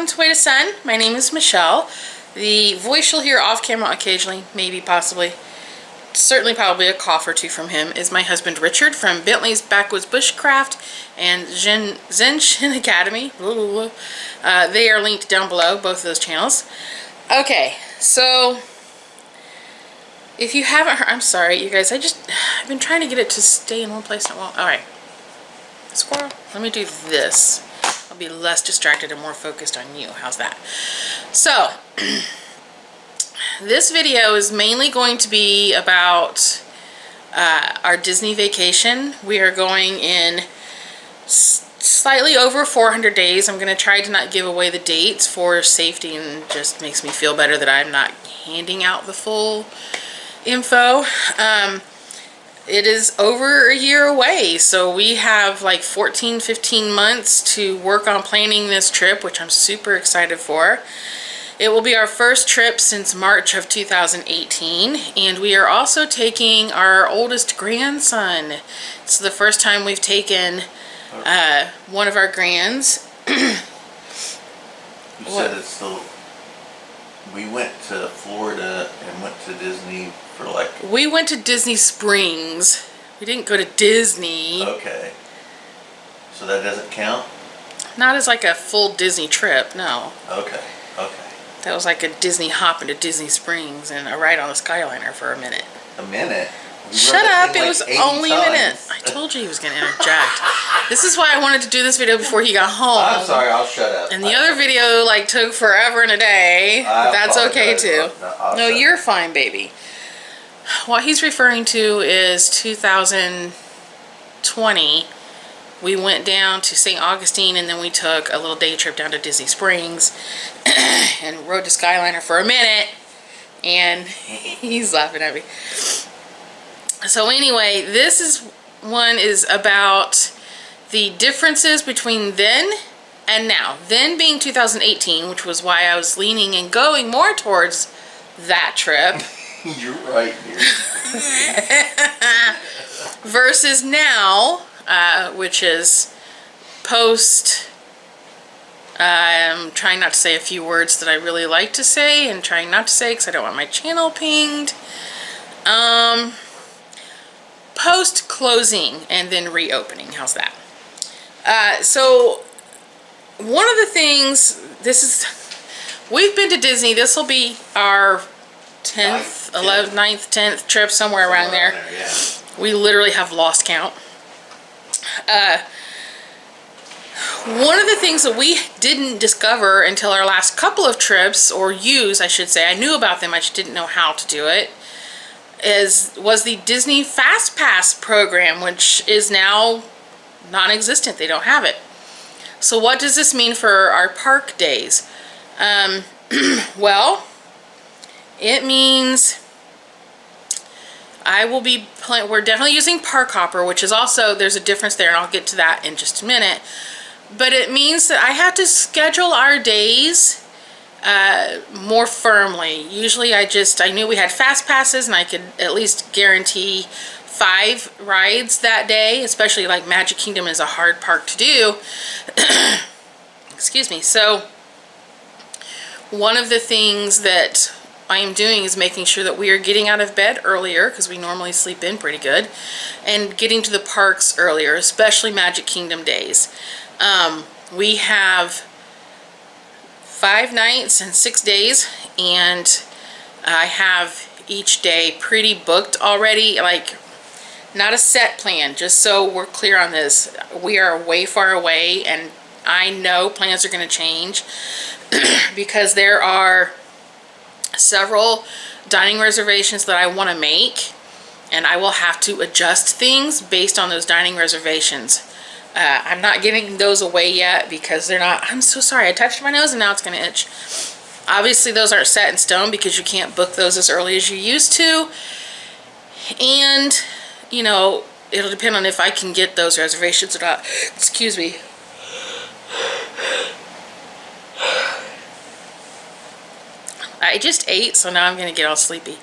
welcome to Way to Sun. My name is Michelle. The voice you'll hear off camera occasionally, maybe, possibly, certainly probably a cough or two from him, is my husband Richard from Bentleys, Backswoods, Bushcraft, and Zenshin Academy. They are linked down below, both of those channels. Okay, so if you haven't heard, I'm sorry you guys, I've been trying to get it to stay in one place. Alright, squirrel, let me do this. I'll be less distracted and more focused on you. How's that? So, this video is mainly going to be about our Disney vacation. We are going in slightly over 400 days. I'm going to try to not give away the dates for safety, and just makes me feel better that I'm not handing out the full info. It is over a year away, so we have like 14-15 months to work on planning this trip, which I'm super excited for. It will be our first trip since March of 2018, and we are also taking our oldest grandson. It's the first time we've taken one of our grands. You said it's the... We went to Florida and went to Disney for like... We went to Disney Springs. We didn't go to Disney. Okay. So that doesn't count? Not as like a full Disney trip, no. Okay, okay. That was like a Disney hop into Disney Springs and a ride on the Skyliner for a minute. A minute? Shut up, it was only a minute. times. I told you he was going to interject. This is why I wanted to do this video before he got home. I'm sorry, I'll shut up. And the other video like took forever and a day. But that's okay too. No, you're fine, baby. What he's referring to is 2020. We went down to St. Augustine, and then we took a little day trip down to Disney Springs and rode the Skyliner for a minute. And he's laughing at me. So anyway, this one is about the differences between then and now. Then being 2018, which was why I was leaning and going more towards that trip. You're right, dear. Versus now, which is post... I'm trying not to say a few words that I really like to say, and trying not to say because I don't want my channel pinged. Post closing and then reopening. How's that? So one of the things, we've been to Disney. This will be our 10th, 11th, 9th, 10th trip, somewhere around there. Yeah. We literally have lost count. One of the things that we didn't discover until our last couple of trips, or use, I should say, I knew about them, I just didn't know how to do it, was the Disney Fast Pass program, which is now non-existent. They don't have it. So what does this mean for our park days? Well, it means I will be we're definitely using Park Hopper, which is also, there's a difference there, and I'll get to that in just a minute. But it means that I have to schedule our days more firmly. Usually I knew we had fast passes, and I could at least guarantee 5 rides that day, especially like Magic Kingdom is a hard park to do. Excuse me. So one of the things that I am doing is making sure that we are getting out of bed earlier, because we normally sleep in pretty good, and getting to the parks earlier, especially Magic Kingdom days. We have 5 nights and 6 days, and I have each day pretty booked already, like not a set plan, just so we're clear on this. We are way far away, and I know plans are going to change because there are several dining reservations that I want to make, and I will have to adjust things based on those dining reservations. I'm not giving those away yet because they're not... I'm so sorry, I touched my nose and now it's going to itch. Obviously those aren't set in stone because you can't book those as early as you used to. And, you know, it'll depend on if I can get those reservations or not. Excuse me. I just ate, so now I'm going to get all sleepy.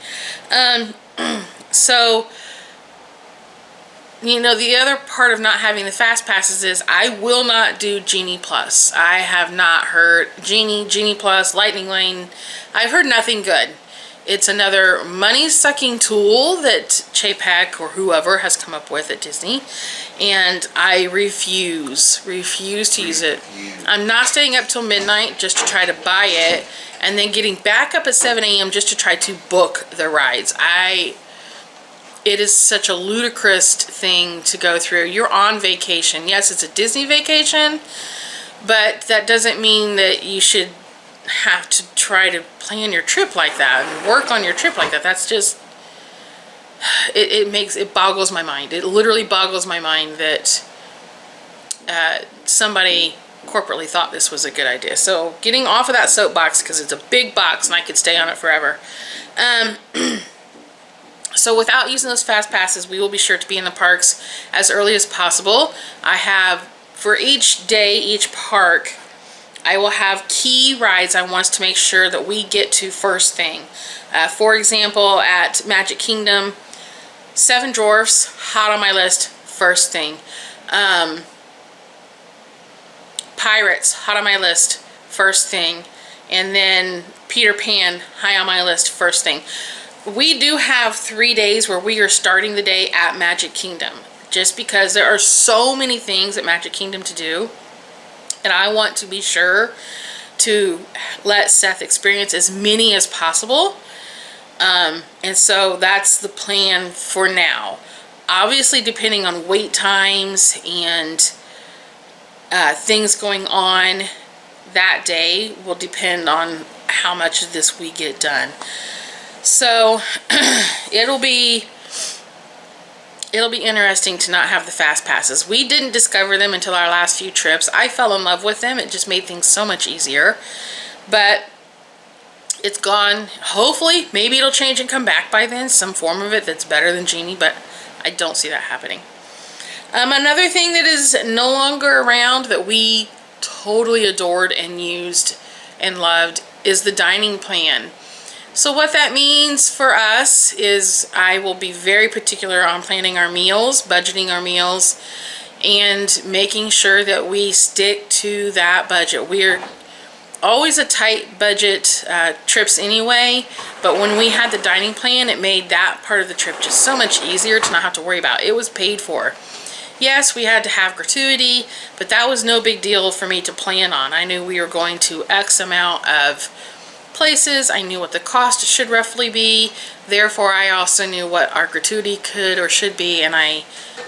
So... you know, the other part of not having the fast passes is I will not do Genie Plus. I have not heard Genie Plus, Lightning Lane. I've heard nothing good. It's another money-sucking tool that Chapek or whoever has come up with at Disney, and I refuse to use it. I'm not staying up till midnight just to try to buy it, and then getting back up at 7 a.m. just to try to book the rides. It is such a ludicrous thing to go through. You're on vacation. Yes, it's a Disney vacation, but that doesn't mean that you should have to try to plan your trip like that and work on your trip like that. That's just, it boggles my mind. It literally boggles my mind that somebody corporately thought this was a good idea. So getting off of that soapbox, because it's a big box and I could stay on it forever. So without using those fast passes, we will be sure to be in the parks as early as possible. I have, for each day, each park, I will have key rides I want us to make sure that we get to first thing. For example, at Magic Kingdom, Seven Dwarfs, hot on my list, first thing. Pirates, hot on my list, first thing. And then Peter Pan, high on my list, first thing. We do have 3 days where we are starting the day at Magic Kingdom, just because there are so many things at Magic Kingdom to do, and I want to be sure to let Seth experience as many as possible. And so that's the plan for now. Obviously, depending on wait times and things going on that day will depend on how much of this we get done. So it'll be interesting to not have the fast passes. We didn't discover them until our last few trips. I fell in love with them. It just made things so much easier. But it's gone. Hopefully, maybe it'll change and come back by then. Some form of it that's better than Genie, but I don't see that happening. Another thing that is no longer around that we totally adored and used and loved is the dining plan. So what that means for us is I will be very particular on planning our meals, budgeting our meals, and making sure that we stick to that budget. We're always a tight budget trips anyway, but when we had the dining plan, it made that part of the trip just so much easier to not have to worry about. It was paid for. Yes, we had to have gratuity, but that was no big deal for me to plan on. I knew we were going to X amount of places. I knew what the cost should roughly be. Therefore, I also knew what our gratuity could or should be, and I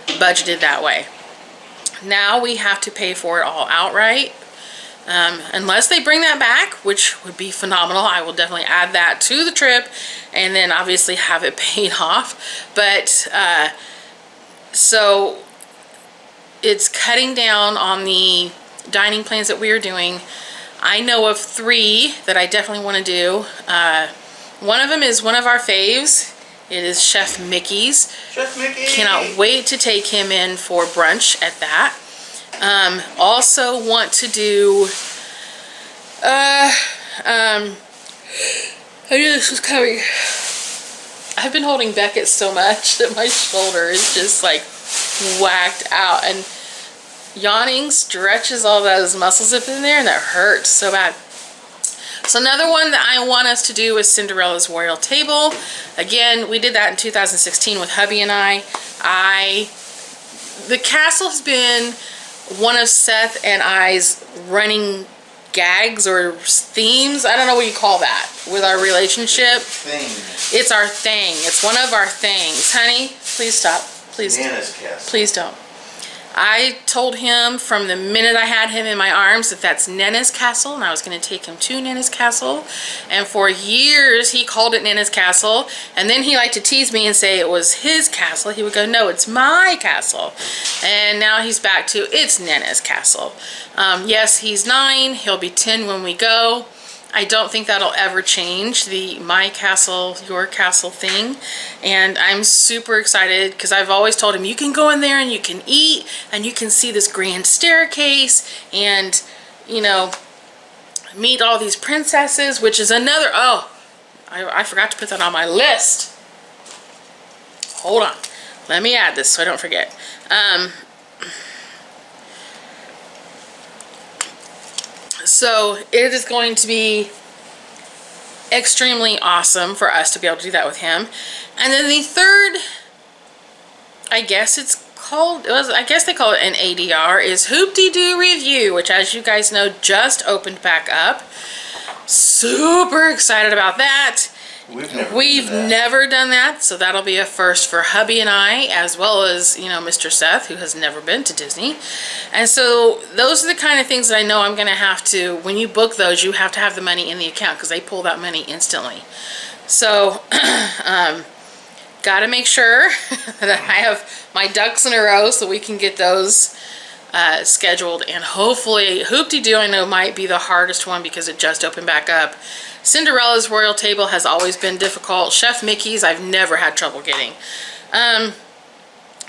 budgeted that way. Now we have to pay for it all outright. Unless they bring that back, which would be phenomenal. I will definitely add that to the trip and then obviously have it paid off. But so it's cutting down on the dining plans that we are doing. I know of 3 that I definitely want to do. One of them is one of our faves. It is Chef Mickey's. Chef Mickey! Cannot wait to take him in for brunch at that. Also want to do, I knew this was coming. I've been holding Beckett so much that my shoulder is just like whacked out, and yawning stretches all those muscles up in there, and that hurts so bad. So another one that I want us to do is Cinderella's Royal Table. Again, we did that in 2016 with hubby and I. The castle has been one of Seth and I's running gags or themes. I don't know what you call that with our relationship. Thing. It's our thing. It's one of our things. Honey, please stop. Please. Nana's Castle. Please don't. I told him from the minute I had him in my arms that that's Nana's Castle, and I was going to take him to Nana's Castle. And for years he called it Nana's Castle, and then he liked to tease me and say it was his castle. He would go, no, it's my castle. And now he's back to it's Nana's Castle. Yes, he's 9. He'll be 10 when we go. I don't think that'll ever change, the my castle, your castle thing. And I'm super excited because I've always told him you can go in there and you can eat and you can see this grand staircase and, you know, meet all these princesses, which is another, oh, I forgot to put that on my list. Hold on. let me add this so I don't forget. So it is going to be extremely awesome for us to be able to do that with him. And then the third, I guess I guess they call it an ADR, is Hoop-Dee-Doo Review, which, as you guys know, just opened back up. Super excited about that. We've never done that, so that'll be a first for hubby and I, as well as, you know, Mr. Seth, who has never been to Disney. And so those are the kind of things that I know I'm going to have to, when you book those, you have to have the money in the account because they pull that money instantly. So, got to make sure that I have my ducks in a row so we can get those scheduled. And hopefully, Hoop-Dee-Doo I know might be the hardest one because it just opened back up. Cinderella's Royal Table has always been difficult. Chef Mickey's I've never had trouble getting.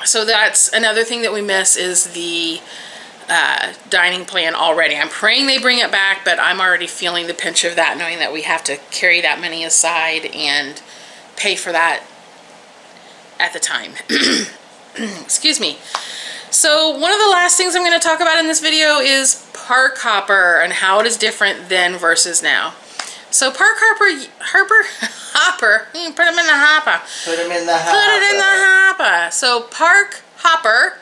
So that's another thing that we miss, is the dining plan already. I'm praying they bring it back, but I'm already feeling the pinch of that, knowing that we have to carry that money aside and pay for that at the time. Excuse me. So one of the last things I'm going to talk about in this video is Park Hopper and how it is different then versus now. So Park Hopper, put them in the hopper. Put them in the hopper. Put it in the hopper. So Park Hopper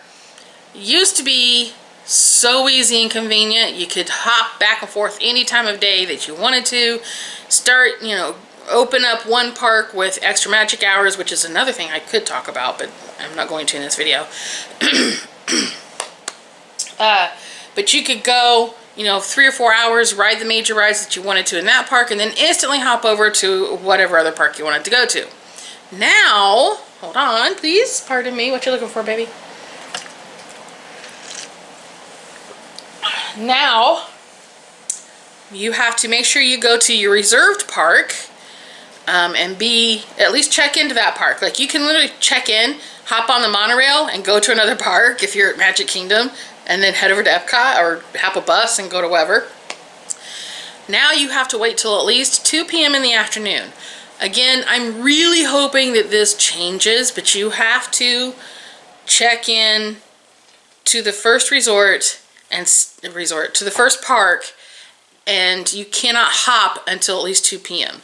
used to be so easy and convenient. You could hop back and forth any time of day that you wanted to. Start, you know, open up one park with extra magic hours, which is another thing I could talk about, but I'm not going to in this video. But you could go, you know, 3 or 4 hours, ride the major rides that you wanted to in that park, and then instantly hop over to whatever other park you wanted to go to. Now, hold on, please. Pardon me. What you looking for, baby? Now, you have to make sure you go to your reserved park and at least check into that park. Like, you can literally check in, hop on the monorail, and go to another park if you're at Magic Kingdom, and then head over to Epcot or hop a bus and go to wherever. Now you have to wait till at least 2 p.m. in the afternoon. Again, I'm really hoping that this changes, but you have to check in to the first to the first park, and you cannot hop until at least 2 p.m.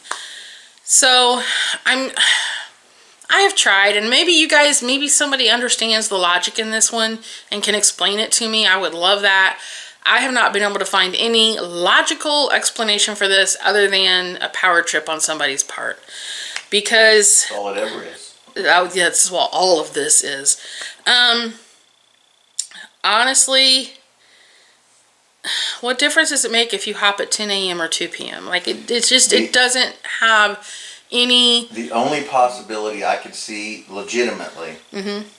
So I have tried, and maybe somebody understands the logic in this one and can explain it to me. I would love that. I have not been able to find any logical explanation for this other than a power trip on somebody's part. Because that's all it ever is. That's what all of this is. Honestly, what difference does it make if you hop at 10 a.m. or 2 p.m.? Like, it doesn't have any... The only possibility I could see legitimately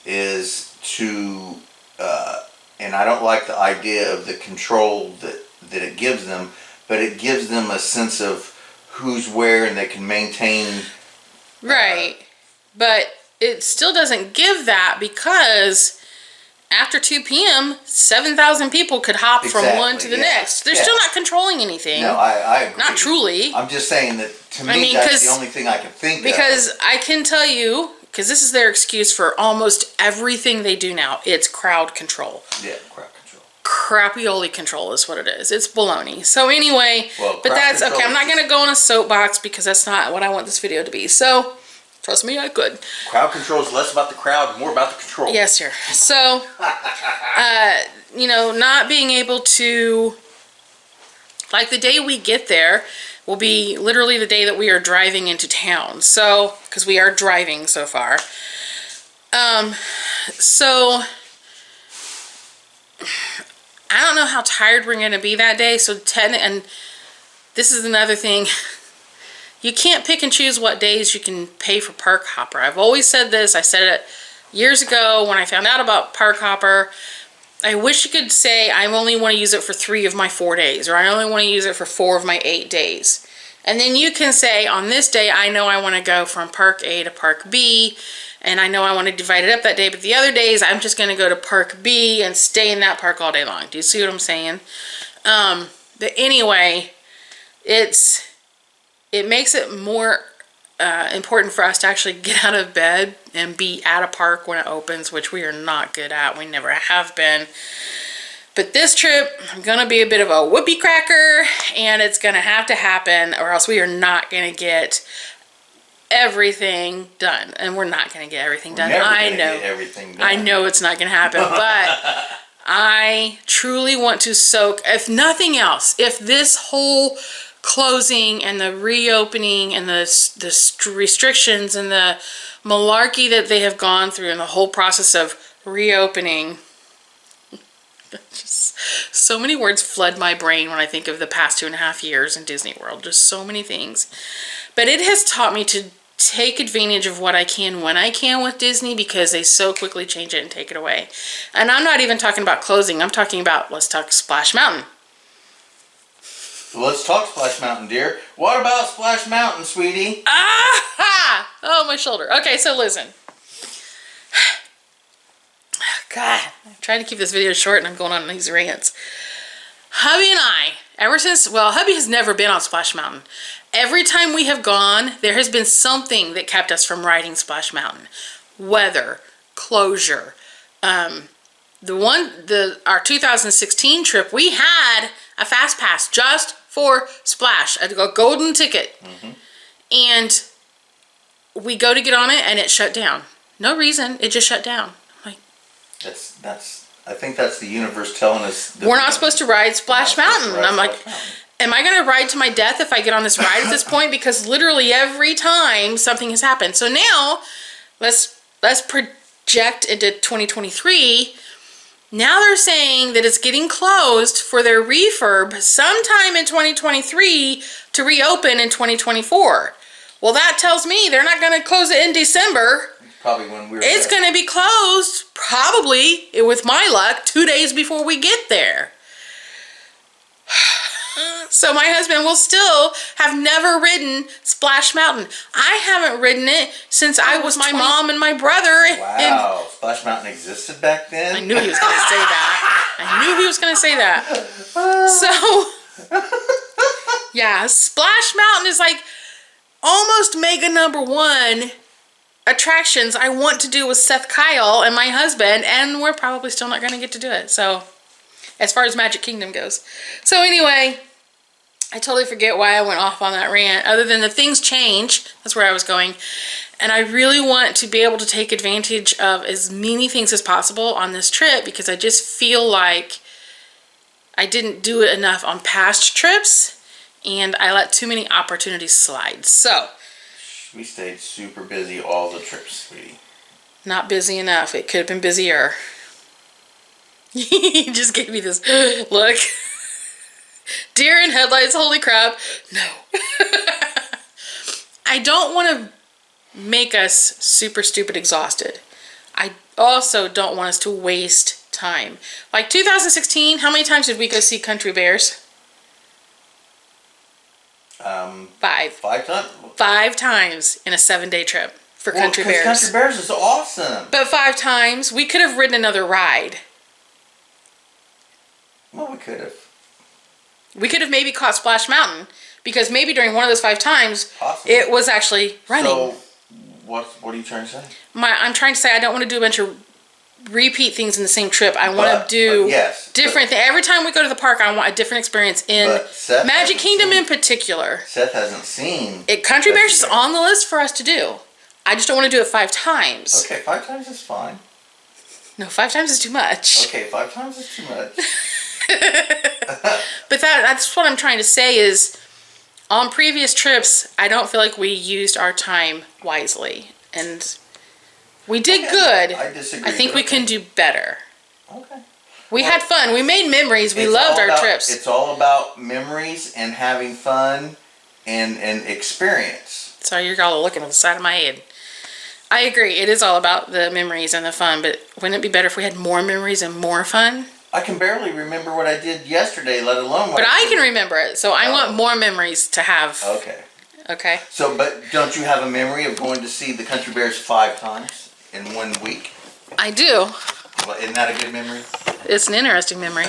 is to, and I don't like the idea of the control that it gives them, but it gives them a sense of who's where, and they can maintain... Right. But it still doesn't give that, because after 2 p.m., 7,000 people could hop from one to the next. They're still not controlling anything. No, I agree. Not truly. I'm just saying that, to me, that's the only thing I can think of. Because I can tell you, because this is their excuse for almost everything they do now, it's crowd control. Yeah, crowd control. Crappy-oly control is what it is. It's baloney. So anyway, but that's okay. I'm not going to go on a soapbox because that's not what I want this video to be. So... trust me, I could. Crowd control is less about the crowd, more about the control. Yes, sir. So, you know, not being able to, like, the day we get there will be literally the day that we are driving into town. So, because we are driving so far. So, I don't know how tired we're going to be that day. So, and this is another thing. You can't pick and choose what days you can pay for Park Hopper. I've always said this. I said it years ago when I found out about Park Hopper. I wish you could say I only want to use it for 3 of my 4 days, or I only want to use it for 4 of my 8 days. And then you can say, on this day, I know I want to go from Park A to Park B, and I know I want to divide it up that day, but the other days, I'm just going to go to Park B and stay in that park all day long. Do you see what I'm saying? But anyway, it makes it more important for us to actually get out of bed and be at a park when it opens, which we are not good at. We never have been. But this trip, I'm going to be a bit of a whoopee cracker, and it's going to have to happen, or else we are not going to get everything done. And we're not going to get everything done. I know. Get everything done. I know it's not going to happen, but I truly want to soak, if nothing else, if this whole closing and the reopening and the restrictions and the malarkey that they have gone through and the whole process of reopening, just so many words flood my brain when I think of the past 2.5 years in Disney World. Just so many things. But it has taught me to take advantage of what I can when I can with Disney, because they so quickly change it and take it away. And I'm not even talking about closing. I'm talking about, let's talk Splash Mountain. Let's talk Splash Mountain, dear. What about Splash Mountain, sweetie? Ah! Oh, my shoulder. Okay, so listen. God, I'm trying to keep this video short and I'm going on these rants. Hubby and I, ever since, well, hubby has never been on Splash Mountain. Every time we have gone, there has been something that kept us from riding Splash Mountain. Weather, closure. Our 2016 trip, we had a fast pass just for Splash, a golden ticket. Mm-hmm. And we go to get on it and it shut down. No reason, it just shut down. I think that's the universe telling us that we're not supposed to ride Splash Mountain. And I'm like, am I going to ride to my death if I get on this ride at this point? Because literally every time something has happened. So now let's project into 2023. Now they're saying that it's getting closed for their refurb sometime in 2023 to reopen in 2024. Well, that tells me they're not going to close it in December. Probably when we're It's going to be closed, probably, with my luck, 2 days before we get there. So my husband will still have never ridden Splash Mountain. I haven't ridden it since I was my mom and my brother. Wow, Splash Mountain existed back then? I knew he was going to say that. So, yeah, Splash Mountain is like almost mega #1 attractions I want to do with Seth Kyle and my husband, and we're probably still not going to get to do it. So, as far as Magic Kingdom goes. So anyway, I totally forget why I went off on that rant, other than the things change. That's where I was going. And I really want to be able to take advantage of as many things as possible on this trip, because I just feel like I didn't do it enough on past trips, and I let too many opportunities slide. So we stayed super busy all the trips, sweetie. Not busy enough. It could have been busier. He just gave me this look. Deer in headlights, holy crap. No. I don't want to make us super stupid exhausted. I also don't want us to waste time. Like 2016, how many times did we go see Country Bears? 5. 5 times? 5 times in a 7-day trip for Country Bears. Country Bears is awesome. But 5 times, we could have ridden another ride. Well, we could have. We could have maybe caught Splash Mountain, because maybe during one of those 5 times, possibly, it was actually running. So, what are you trying to say? I'm trying to say I don't want to do a bunch of repeat things in the same trip. I want to do different things. Every time we go to the park, I want a different experience in Magic Kingdom in particular. Seth hasn't seen Country Bears is on the list for us to do. I just don't want to do it 5 times. Okay, 5 times is fine. No, 5 times is too much. Okay, 5 times is too much. But that's what I'm trying to say is, on previous trips, I don't feel like we used our time wisely. And we did good. I disagree. I think we can do better. Okay. We had fun. We made memories. We loved our trips. It's all about memories and having fun and experience. Sorry, you're all looking at the side of my head. I agree. It is all about the memories and the fun, but wouldn't it be better if we had more memories and more fun? I can barely remember what I did yesterday, let alone what But I can remember it, so I want more memories to have. Okay. Okay. So, but don't you have a memory of going to see the Country Bears 5 times in 1 week? I do. Well, isn't that a good memory? It's an interesting memory.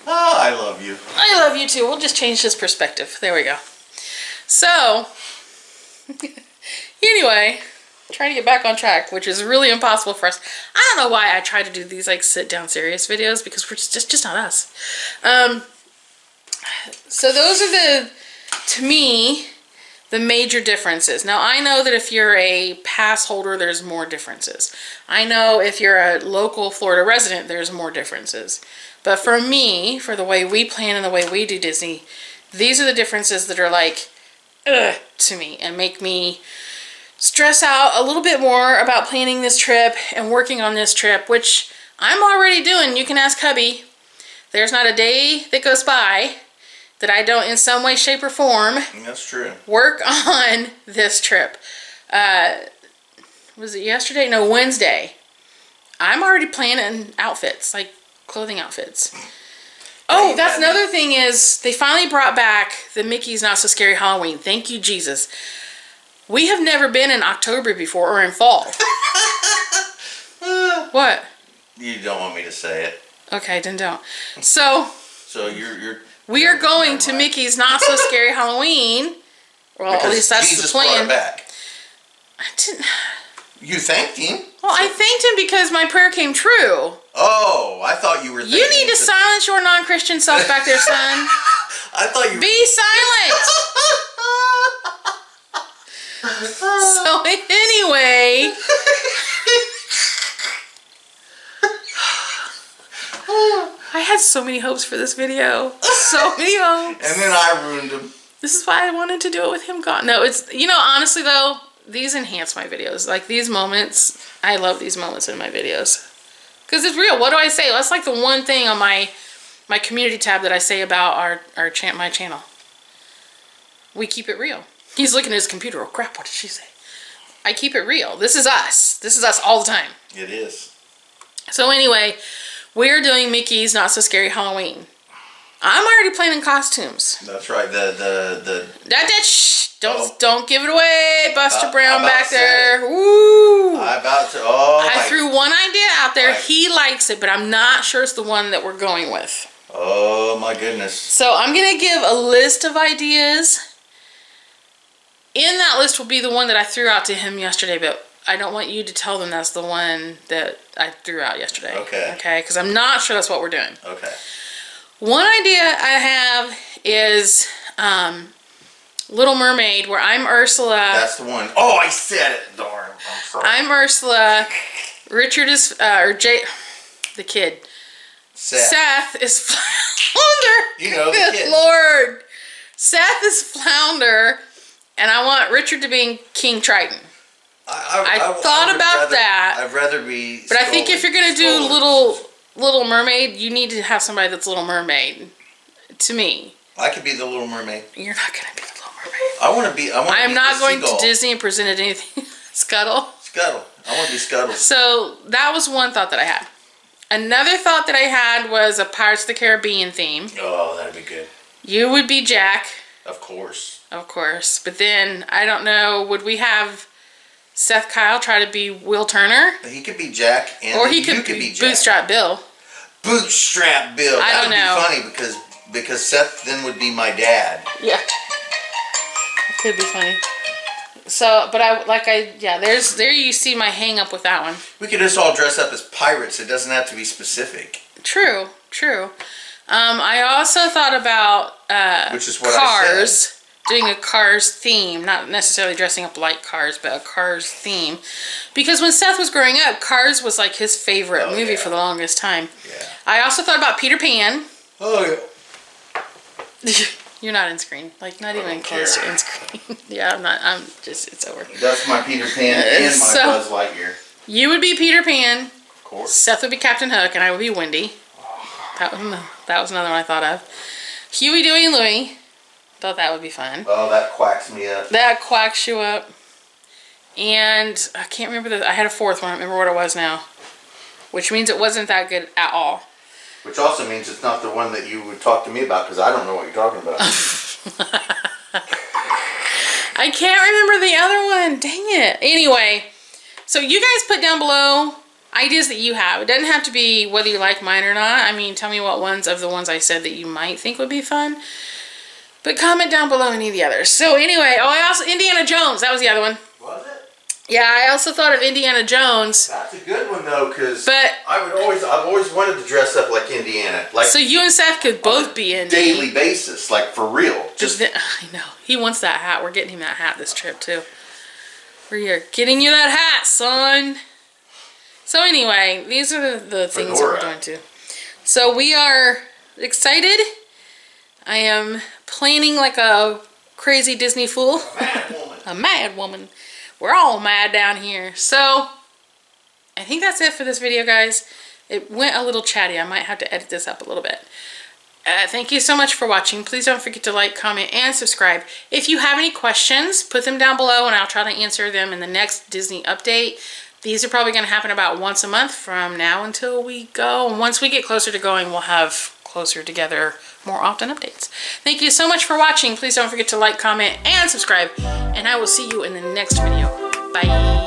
Oh, I love you. I love you too. We'll just change this perspective. There we go. So, anyway, trying to get back on track, which is really impossible for us. I don't know why I try to do these like sit down serious videos, because we're just not us. So those are to me, the major differences. Now, I know that if you're a pass holder, there's more differences. I know if you're a local Florida resident, there's more differences. But for me, for the way we plan and the way we do Disney, these are the differences that are like, ugh, to me, and make me stress out a little bit more about planning this trip and working on this trip, which I'm already doing. You can ask hubby. There's not a day that goes by that I don't, in some way, shape, or form, that's true, work on this trip. Was it yesterday? No, Wednesday. I'm already planning outfits, like clothing outfits. Oh, that's another thing is they finally brought back the Mickey's Not So Scary Halloween. Thank you, Jesus. We have never been in October before or in fall. What? You don't want me to say it. Okay, then don't. So you're. We are going to Mickey's Not So Scary Halloween. Well, because at least that's Jesus the plan. Brought it back. I didn't. You thanked him. Well, I thanked him because my prayer came true. Oh, I thought you were. You need to silence your non-Christian self back there, son. I thought you. Be silent. So anyway. I had so many hopes for this video. So many hopes. And then I ruined them. This is why I wanted to do it with him gone. No, it's, honestly though, these enhance my videos. Like these moments, I love these moments in my videos. Because it's real. What do I say? That's like the one thing on my community tab that I say about my channel. We keep it real. He's looking at his computer. Oh crap, what did she say? I keep it real. This is us. This is us all the time. It is. So anyway, we're doing Mickey's Not So Scary Halloween. I'm already planning costumes. That's right. Shh, don't give it away, Buster Brown back there. It. Ooh. I threw one idea out there. He likes it, but I'm not sure it's the one that we're going with. Oh my goodness. So I'm gonna give a list of ideas. In that list will be the one that I threw out to him yesterday, but I don't want you to tell them that's the one that I threw out yesterday. Okay. Okay, because I'm not sure that's what we're doing. Okay. One idea I have is Little Mermaid, where I'm Ursula. That's the one. Oh, I said it. Darn. I'm sorry. I'm Ursula. Richard is, the kid. Seth is Flounder. You know, the Good kid. Lord. Seth is Flounder, and I want Richard to be King Triton. I thought about that. I'd rather be. But I think if you're going to do Little Mermaid, you need to have somebody that's Little Mermaid. To me. I could be the Little Mermaid. You're not going to be the Little Mermaid. I want to be. I am not going to Disney and presented anything. Scuttle. Scuttle. I want to be Scuttle. So that was one thought that I had. Another thought that I had was a Pirates of the Caribbean theme. Oh, that'd be good. You would be Jack. Of course. Of course. But then, I don't know, would we have Seth Kyle try to be Will Turner? He could be Jack, and or he could be Bootstrap Bill. Bootstrap Bill. I don't know. That would be funny because Seth then would be my dad. Yeah. It could be funny. So, but there you see my hang up with that one. We could just all dress up as pirates. It doesn't have to be specific. True. I also thought about which is what Cars. I said. Doing a Cars theme, not necessarily dressing up like Cars, but a Cars theme. Because when Seth was growing up, Cars was like his favorite movie for the longest time. Yeah. I also thought about Peter Pan. Oh yeah. You're not in screen, like not even close to in screen. Yeah, I'm not. It's over. That's my Peter Pan and my Buzz Lightyear. You would be Peter Pan. Of course. Seth would be Captain Hook, and I would be Wendy. That was another one I thought of. Huey, Dewey, and Louie. Thought that would be fun. Oh, that quacks me up. That quacks you up. And I can't remember I had a fourth one. I don't remember what it was now. Which means it wasn't that good at all. Which also means it's not the one that you would talk to me about because I don't know what you're talking about. I can't remember the other one. Dang it. Anyway, so you guys put down below ideas that you have. It doesn't have to be whether you like mine or not. I mean, tell me what ones of the ones I said that you might think would be fun. But comment down below any of the others. So anyway, oh, I also, Indiana Jones, that was the other one. Was it? Yeah, I also thought of Indiana Jones. That's a good one though, because But I've always wanted to dress up like Indiana, like so you and Seth could both be in daily basis, like for real. Just I know he wants that hat. We're getting him that hat this trip too. We're getting you that hat, son. So anyway, these are the things that we're doing too. So we are excited. I am planning like a crazy Disney fool. mad woman. A mad woman. We're all mad down here. So I think that's it for this video, guys. It went a little chatty. I might have to edit this up a little bit. Thank you so much for watching. Please don't forget to like, comment, and subscribe. If you have any questions, put them down below and I'll try to answer them in the next Disney update. These are probably going to happen about once a month from now until we go. And once we get closer to going, we'll have closer together, more often updates. Thank you so much for watching. Please don't forget to like, comment, and subscribe. And I will see you in the next video. Bye.